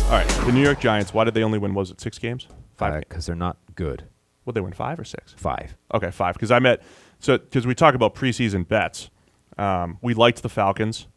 All right, the New York Giants, why did they only win, was it 6 games? 5 Because they're not good. Would they win 5 or 6? 5. Okay, 5. Because we talk about preseason bets. We liked the Falcons.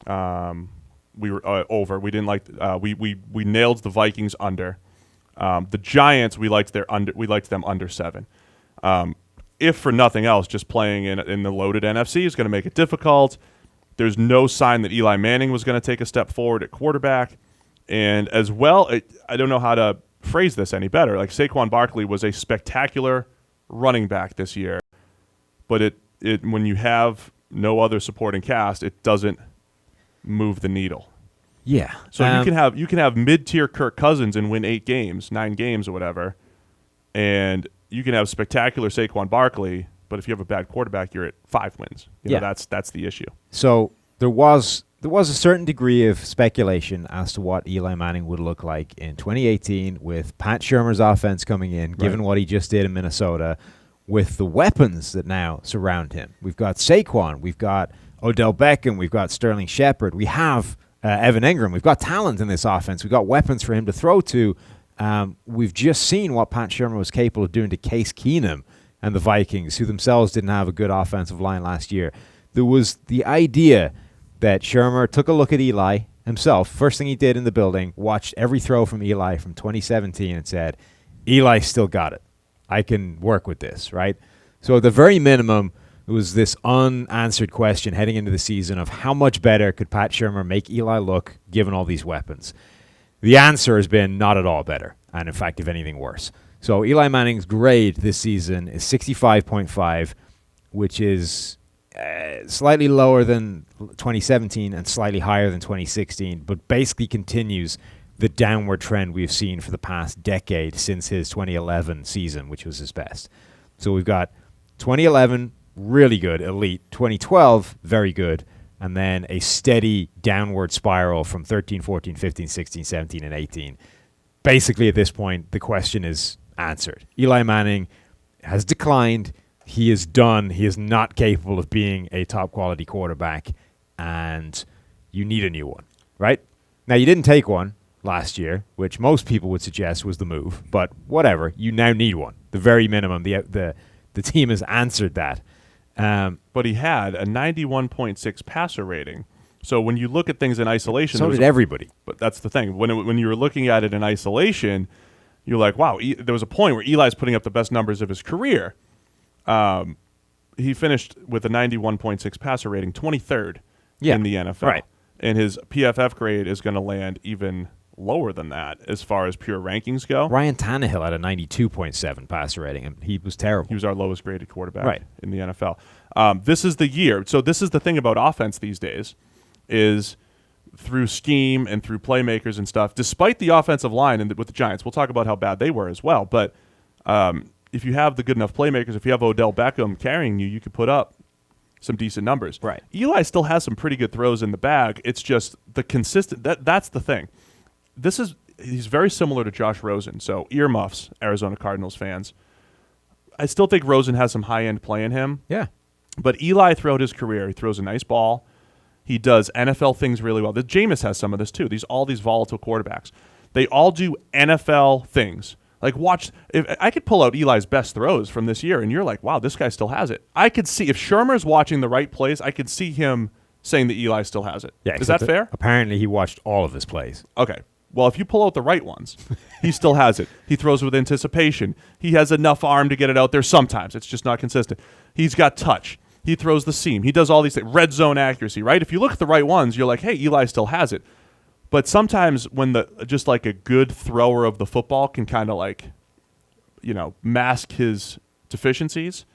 We were over. We didn't like. We nailed the Vikings under. The Giants, we liked them under 7. If for nothing else, just playing in the loaded NFC is going to make it difficult. There's no sign that Eli Manning was going to take a step forward at quarterback. And as well, I don't know how to phrase this any better. Like Saquon Barkley was a spectacular running back this year, but it when you have no other supporting cast, it doesn't move the needle. Yeah. So you can have mid-tier Kirk Cousins and win 9 games or whatever, and you can have spectacular Saquon Barkley, but if you have a bad quarterback, you're at 5 wins. You know, that's the issue. So there was a certain degree of speculation as to what Eli Manning would look like in 2018 with Pat Shurmur's offense coming in, given what he just did in Minnesota, with the weapons that now surround him. We've got Saquon, we've got Odell Beckham, we've got Sterling Shepard, we have Evan Ingram, we've got talent in this offense, we've got weapons for him to throw to. We've just seen what Pat Shurmur was capable of doing to Case Keenum and the Vikings, who themselves didn't have a good offensive line last year. There was the idea that Shurmur took a look at Eli himself. First thing he did in the building, watched every throw from Eli from 2017 and said, Eli still got it. I can work with this, right? So at the very minimum, it was this unanswered question heading into the season of how much better could Pat Shurmur make Eli look given all these weapons. The answer has been not at all better, and in fact, if anything, worse. So Eli Manning's grade this season is 65.5, which is slightly lower than 2017 and slightly higher than 2016, but basically continues the downward trend we've seen for the past decade since his 2011 season, which was his best. So we've got 2011, really good, elite. 2012, very good. And then a steady downward spiral from 13, 14, 15, 16, 17, and 18. Basically, at this point, the question is answered. Eli Manning has declined. He is done. He is not capable of being a top-quality quarterback, and you need a new one, right? Now, you didn't take one last year, which most people would suggest was the move, but whatever. You now need one. The very minimum. The team has answered that. But he had a 91.6 passer rating. So when you look at things in isolation, so did everybody. But that's the thing. When you were looking at it in isolation, you're like, wow. There was a point where Eli's putting up the best numbers of his career. He finished with a 91.6 passer rating, 23rd in the NFL. Right. And his PFF grade is going to land even lower than that as far as pure rankings go. Ryan Tannehill had a 92.7 passer rating, and he was terrible. He was our lowest graded quarterback in the NFL. This is the year. So this is the thing about offense these days is through scheme and through playmakers and stuff, despite the offensive line with the Giants, we'll talk about how bad they were as well, but if you have the good enough playmakers, if you have Odell Beckham carrying you, you could put up some decent numbers. Right. Eli still has some pretty good throws in the bag. It's just the consistent that's the thing. He's very similar to Josh Rosen. So earmuffs, Arizona Cardinals fans. I still think Rosen has some high-end play in him. Yeah. But Eli, throughout his career, he throws a nice ball. He does NFL things really well. Jameis has some of this too. All these volatile quarterbacks. They all do NFL things. Like if I could pull out Eli's best throws from this year, and you're like, wow, this guy still has it. I could see, if Shurmur's watching the right plays, I could see him saying that Eli still has it. Yeah, is that fair? Apparently he watched all of his plays. Okay. Well, if you pull out the right ones, he still has it. He throws with anticipation. He has enough arm to get it out there sometimes. It's just not consistent. He's got touch. He throws the seam. He does all these things. Red zone accuracy, right? If you look at the right ones, you're like, hey, Eli still has it. But sometimes when just like a good thrower of the football can kind of like, mask his deficiencies,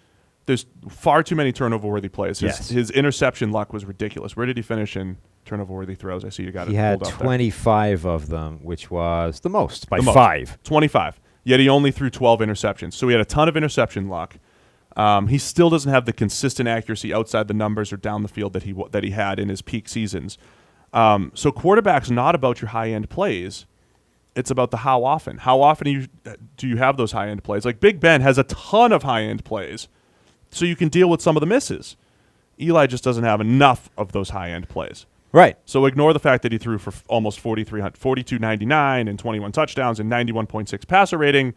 there's far too many turnover-worthy plays. His interception luck was ridiculous. Where did he finish in turnover-worthy throws? I see you got it. He had 25 of them, which was the most by 5. 25. Yet he only threw 12 interceptions. So he had a ton of interception luck. He still doesn't have the consistent accuracy outside the numbers or down the field that he had in his peak seasons. So quarterback's not about your high-end plays. It's about the how often. How often do you have those high-end plays? Like Big Ben has a ton of high-end plays, so you can deal with some of the misses. Eli just doesn't have enough of those high-end plays. Right. So ignore the fact that he threw for almost 4,299 and 21 touchdowns and 91.6 passer rating.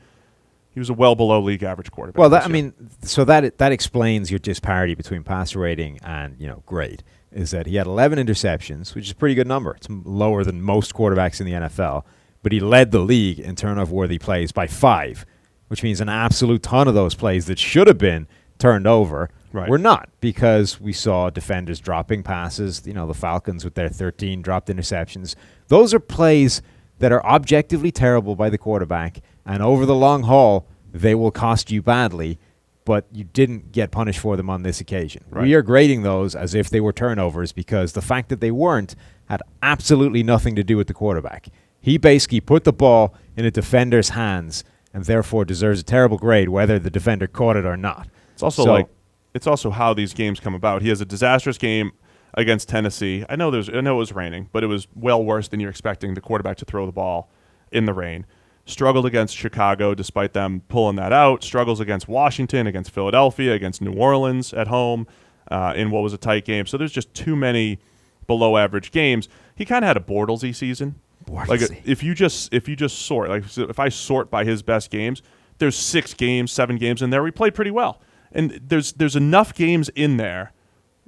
He was a well below league average quarterback. Well, that explains your disparity between passer rating and grade. Is that he had 11 interceptions, which is a pretty good number. It's lower than most quarterbacks in the NFL, but he led the league in turnover-worthy plays by 5, which means an absolute ton of those plays that should have been turned over were not, because we saw defenders dropping passes. The Falcons with their 13 dropped interceptions. Those are plays that are objectively terrible by the quarterback, and over the long haul, they will cost you badly, but you didn't get punished for them on this occasion. Right. We are grading those as if they were turnovers because the fact that they weren't had absolutely nothing to do with the quarterback. He basically put the ball in a defender's hands and therefore deserves a terrible grade whether the defender caught it or not. It's also it's also how these games come about. He has a disastrous game against Tennessee. I know it was raining, but it was well worse than you're expecting the quarterback to throw the ball in the rain. Struggled against Chicago despite them pulling that out. Struggles against Washington, against Philadelphia, against New Orleans at home in what was a tight game. So there's just too many below average games. He kind of had a Bortlesy season. Like if you just sort, like if I sort by his best games, there's 6 games, 7 games in there. We played pretty well, and there's enough games in there,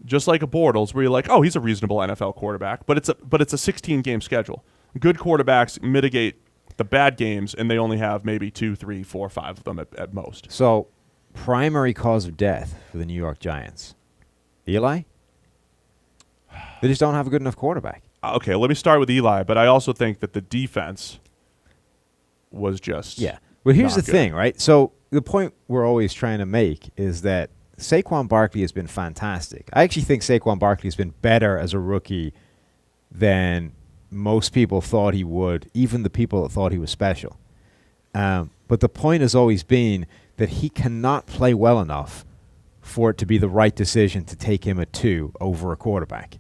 just like a Bortles, where you're like, oh, he's a reasonable NFL quarterback. But it's a 16 game schedule. Good quarterbacks mitigate the bad games, and they only have maybe 2, 3, 4, 5 of them at most. So, primary cause of death for the New York Giants, Eli? They just don't have a good enough quarterback. Okay, let me start with Eli, but I also think that the defense was just Well, here's the good. thing, right? So the point we're always trying to make is that Saquon Barkley has been fantastic. I actually think Saquon Barkley has been better as a rookie than most people thought he would, even the people that thought he was special. But the point has always been that he cannot play well enough for it to be the right decision to take him at 2 over a quarterback.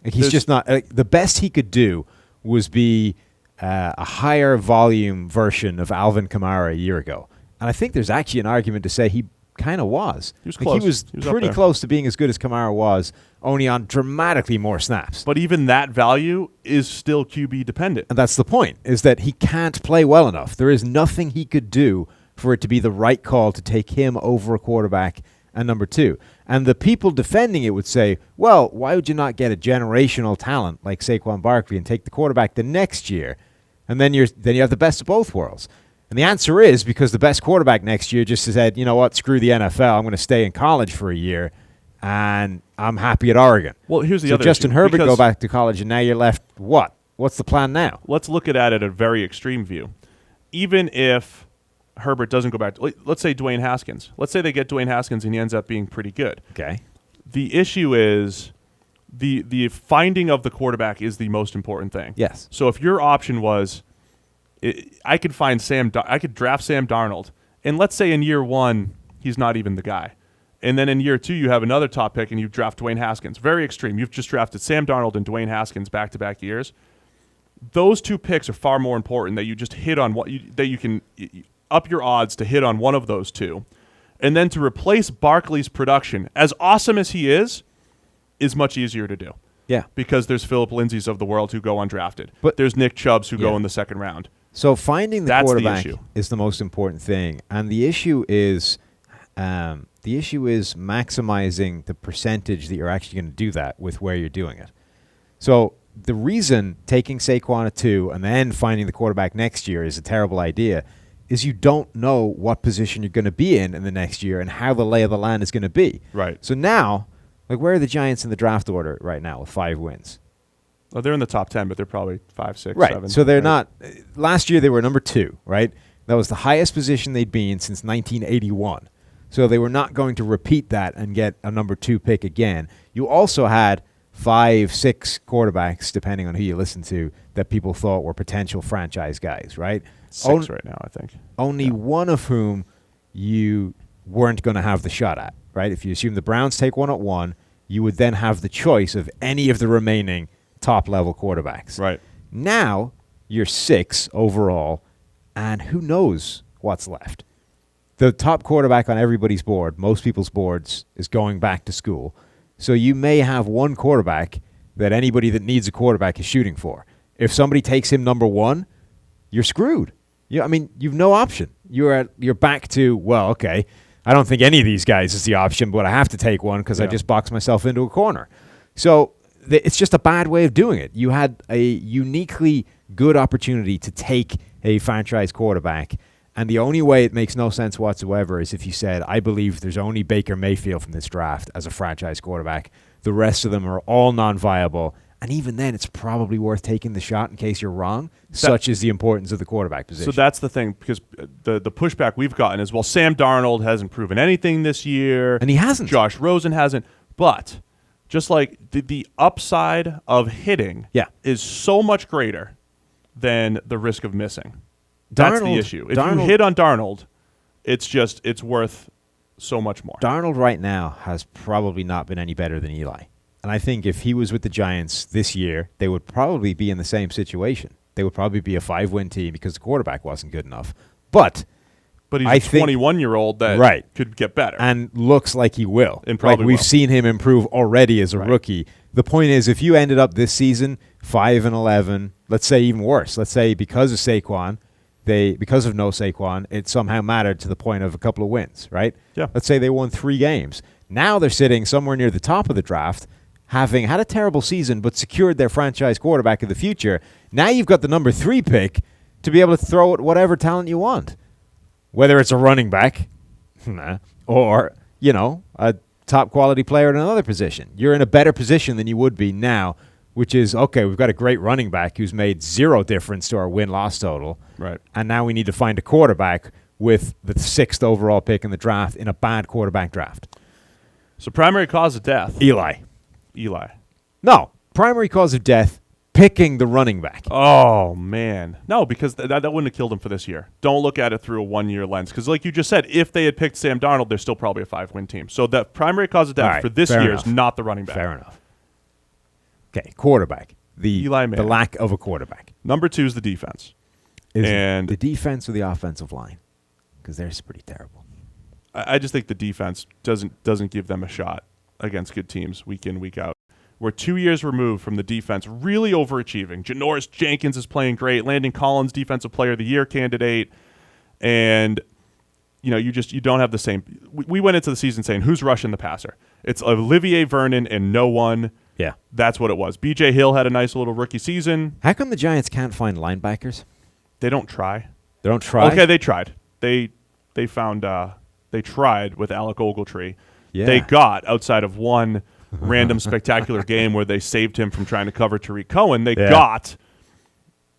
Like he's just not. The best he could do was be a higher volume version of Alvin Kamara a year ago. And I think there's actually an argument to say he kind of was. He was close. He was pretty close to being as good as Kamara was, only on dramatically more snaps. But even that value is still QB dependent. And that's the point, is that he can't play well enough. There is nothing he could do for it to be the right call to take him over a quarterback and number 2. And the people defending it would say, well, why would you not get a generational talent like Saquon Barkley and take the quarterback the next year? And then you have the best of both worlds. And the answer is because the best quarterback next year just said, you know what, screw the NFL. I'm going to stay in college for a year, and I'm happy at Oregon. Well, here's the other Justin issue, Herbert because go back to college, and now you're left what? What's the plan now? Let's look at it at a very extreme view. Even if Herbert doesn't go back, let's say Dwayne Haskins. Let's say they get Dwayne Haskins and he ends up being pretty good. Okay. The issue is the finding of the quarterback is the most important thing. Yes. So if your option was, I could draft Sam Darnold, and let's say in year 1 he's not even the guy, and then in year 2 you have another top pick and you draft Dwayne Haskins. Very extreme. You've just drafted Sam Darnold and Dwayne Haskins back-to-back years. Those 2 picks are far more important that you just hit on that you can up your odds to hit on one of those 2, and then to replace Barkley's production, as awesome as he is much easier to do. Yeah. Because there's Philip Lindsays of the world who go undrafted. But there's Nick Chubbs who go in the second round. So finding the That's quarterback the issue. is the most important thing, and the issue is maximizing the percentage that you're actually going to do that with where you're doing it. So the reason taking Saquon at 2 and then finding the quarterback next year is a terrible idea is you don't know what position you're going to be in the next year and how the lay of the land is going to be. Right. So now, like, where are the Giants in the draft order right now with 5 wins? Oh, they're in the top 10, but they're probably 5, 6, right. 7. So they're not. Last year they were number 2, right? That was the highest position they'd been since 1981. So they were not going to repeat that and get a number 2 pick again. You also had 5, 6 quarterbacks, depending on who you listen to, that people thought were potential franchise guys, right? 6 right now, I think. Only one of whom you weren't going to have the shot at, right? If you assume the Browns take one at 1, you would then have the choice of any of the remaining top-level quarterbacks. Right. Now, you're 6 overall, and who knows what's left. The top quarterback on everybody's board, most people's boards, is going back to school. So you may have one quarterback that anybody that needs a quarterback is shooting for. If somebody takes him number one, you're screwed. I mean, you've no option. You're back to, well, okay, I don't think any of these guys is the option, but I have to take one because I just boxed myself into a corner. So it's just a bad way of doing it. You had a uniquely good opportunity to take a franchise quarterback, and the only way it makes no sense whatsoever is if you said, I believe there's only Baker Mayfield from this draft as a franchise quarterback. The rest of them are all non-viable. And even then, it's probably worth taking the shot in case you're wrong, such is the importance of the quarterback position. So that's the thing, because the pushback we've gotten is, well, Sam Darnold hasn't proven anything this year. And he hasn't. Josh Rosen hasn't. But just like the upside of hitting is so much greater than the risk of missing. That's the issue. If you hit on Darnold, it's worth so much more. Darnold right now has probably not been any better than Eli. And I think if he was with the Giants this year, they would probably be in the same situation. They would probably be a 5-win team because the quarterback wasn't good enough. But he's a 21-year-old that could get better. And looks like he will. And probably we've seen him improve already as a rookie. The point is, if you ended up this season 5-11, let's say even worse, let's say because of Saquon, because of no Saquon, it somehow mattered to the point of a couple of wins, right? Yeah. Let's say they won 3 games. Now they're sitting somewhere near the top of the draft, having had a terrible season but secured their franchise quarterback of the future. Now you've got the number 3 pick to be able to throw at whatever talent you want. Whether it's a running back or, a top quality player in another position. You're in a better position than you would be now, which is, okay, we've got a great running back who's made 0 difference to our win-loss total. Right. And now we need to find a quarterback with the 6th overall pick in the draft in a bad quarterback draft. So primary cause of death. Eli. No. Primary cause of death, picking the running back. Oh, man. No, because that wouldn't have killed him for this year. Don't look at it through a 1-year lens. Because like you just said, if they had picked Sam Darnold, they're still probably a 5-win team. So the primary cause of death for this year is not the running back. Fair enough. Okay, quarterback. Eli Manning. The lack of a quarterback. Number 2 is the defense. The defense or the offensive line? Because they're pretty terrible. I just think the defense doesn't give them a shot against good teams week in, week out. We're 2 years removed from the defense really overachieving. Janoris Jenkins is playing great. Landon Collins, Defensive Player of the Year candidate. And, you don't have the same. We went into the season saying, who's rushing the passer? It's Olivier Vernon and no one. Yeah. That's what it was. B.J. Hill had a nice little rookie season. How come the Giants can't find linebackers? They don't try. They don't try? Okay, they tried. They found they tried with Alec Ogletree. Yeah. They got, outside of one random spectacular game where they saved him from trying to cover Tariq Cohen, they got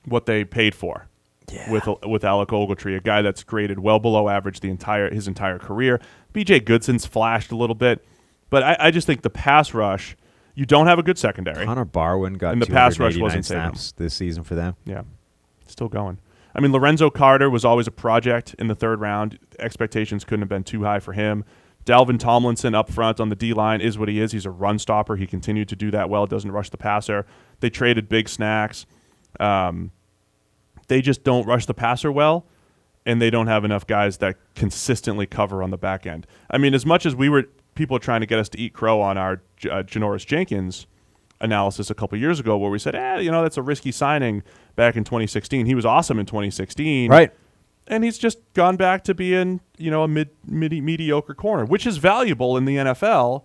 what they paid for with Alec Ogletree, a guy that's graded well below average his entire career. B.J. Goodson's flashed a little bit, but I just think the pass rush, you don't have a good secondary. Connor Barwin got and the pass rush wasn't snaps this season for them. Yeah, still going. I mean, Lorenzo Carter was always a project in the 3rd round. Expectations couldn't have been too high for him. Dalvin Tomlinson up front on the D-line is what he is. He's a run stopper. He continued to do that well. Doesn't rush the passer. They traded Big Snacks. They just don't rush the passer well, and they don't have enough guys that consistently cover on the back end. I mean, as much as people are trying to get us to eat crow on our Janoris Jenkins analysis a couple years ago where we said, that's a risky signing back in 2016. He was awesome in 2016. Right. And he's just gone back to being, a mediocre corner, which is valuable in the NFL,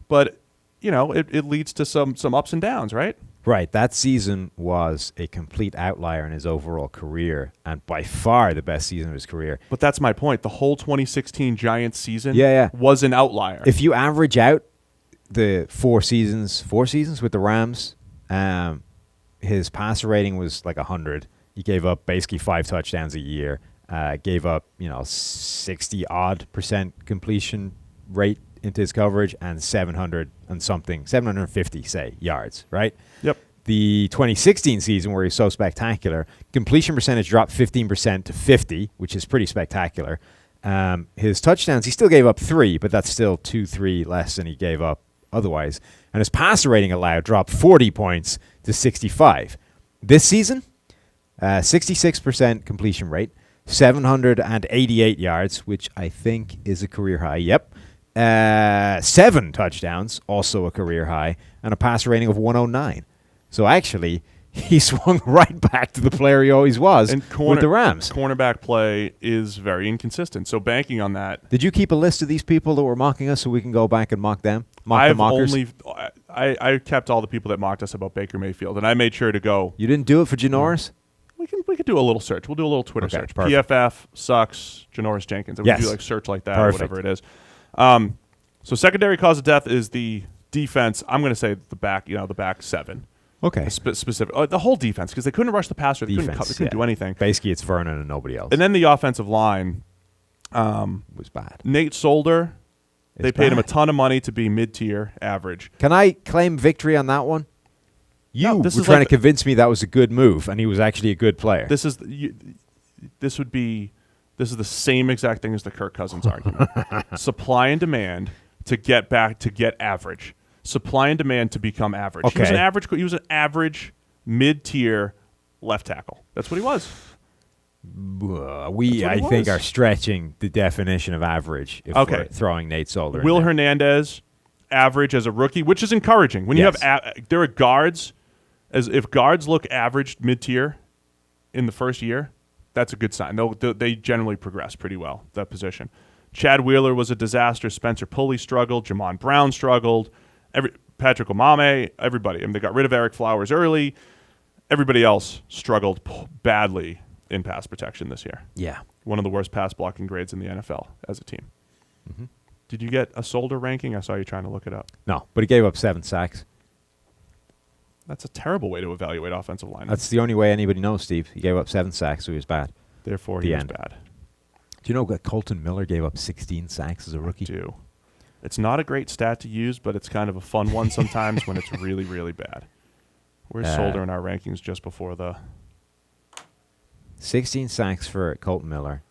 but, it leads to some ups and downs, right? Right. That season was a complete outlier in his overall career and by far the best season of his career. But that's my point. The whole 2016 Giants season was an outlier. If you average out the 4 seasons with the Rams, his passer rating was like 100. He gave up basically 5 touchdowns a year. Gave up 60% completion rate into his coverage and 750 yards, right? Yep. The 2016 season where he's so spectacular, completion percentage dropped 15% to 50, which is pretty spectacular. His touchdowns, he still gave up 3, but that's still 2-3 less than he gave up otherwise. And his passer rating allowed dropped 40 points to 65. This season, 66% completion rate, 788 yards, which I think is a career high. Yep. 7 touchdowns, also a career high, and a passer rating of 109. So actually, he swung right back to the player he always was with the Rams. Cornerback play is very inconsistent. So banking on that. Did you keep a list of these people that were mocking us so we can go back and mock them? The mockers? I kept all the people that mocked us about Baker Mayfield, and I made sure to go. You didn't do it for Janoris? We could do a little search. We'll do a little Twitter search. Perfect. PFF sucks Janoris Jenkins. And yes. we do like search like that Perfect. or whatever it is. So secondary cause of death is the defense. I'm going to say the back 7. Okay. Specific. The whole defense, because they couldn't rush the passer. They couldn't do anything. Basically, it's Vernon and nobody else. And then the offensive line was bad. Nate Solder, they paid him a ton of money to be mid-tier average. Can I claim victory on that one? You were trying to convince me that was a good move, and he was actually a good player. This is the same exact thing as the Kirk Cousins argument. Supply and demand to get average. Supply and demand to become average. Okay. He was an average mid-tier left tackle. That's what he was. I think are stretching the definition of average if we're throwing Nate Solder. Will Hernandez, average as a rookie, which is encouraging. When you have there are guards, if guards look average mid-tier in the first year, that's a good sign. They generally progress pretty well, that position. Chad Wheeler was a disaster. Spencer Pulley struggled. Jamon Brown struggled. Patrick Omame, everybody. They got rid of Eric Flowers early. Everybody else struggled badly in pass protection this year. Yeah. One of the worst pass blocking grades in the NFL as a team. Mm-hmm. Did you get a Solder ranking? I saw you trying to look it up. No, but he gave up 7 sacks. That's a terrible way to evaluate offensive line. That's the only way anybody knows, Steve. He gave up 7 sacks, so he was bad. Therefore, he was bad. Do you know that Colton Miller gave up 16 sacks as a rookie? I do. It's not a great stat to use, but it's kind of a fun one sometimes when it's really, really bad. Where's Solder in our rankings just before the... 16 sacks for Colton Miller.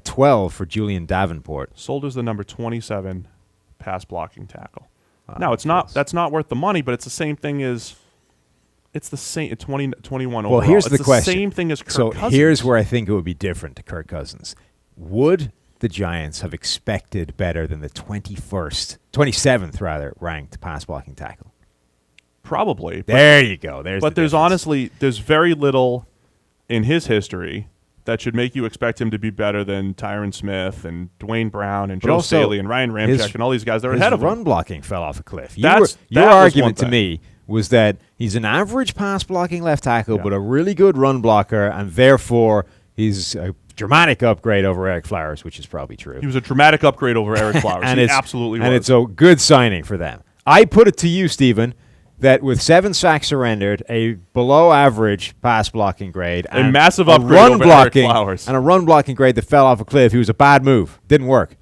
12 for Julian Davenport. Solder's the number 27 pass blocking tackle. Now, that's not worth the money, but it's the same thing as... It's the same 21 overall. Well, here's the question. It's the same thing as Kirk Cousins. So here's where I think it would be different to Kirk Cousins. Would the Giants have expected better than the 27th ranked pass blocking tackle? Probably. There you go. There's very little in his history that should make you expect him to be better than Tyron Smith and Dwayne Brown and Joe Staley and Ryan Ramczyk and all these guys that are ahead of him. His run blocking fell off a cliff. Your argument to me was that he's an average pass blocking left tackle, but a really good run blocker, and therefore he's a dramatic upgrade over Eric Flowers, which is probably true. He was a dramatic upgrade over Eric Flowers. He absolutely was. And it's a good signing for them. I put it to you, Stephen, that with 7 sacks surrendered, a below-average pass-blocking grade, and a massive upgrade over Eric Flowers, and a run-blocking grade that fell off a cliff, he was a bad move. Didn't work.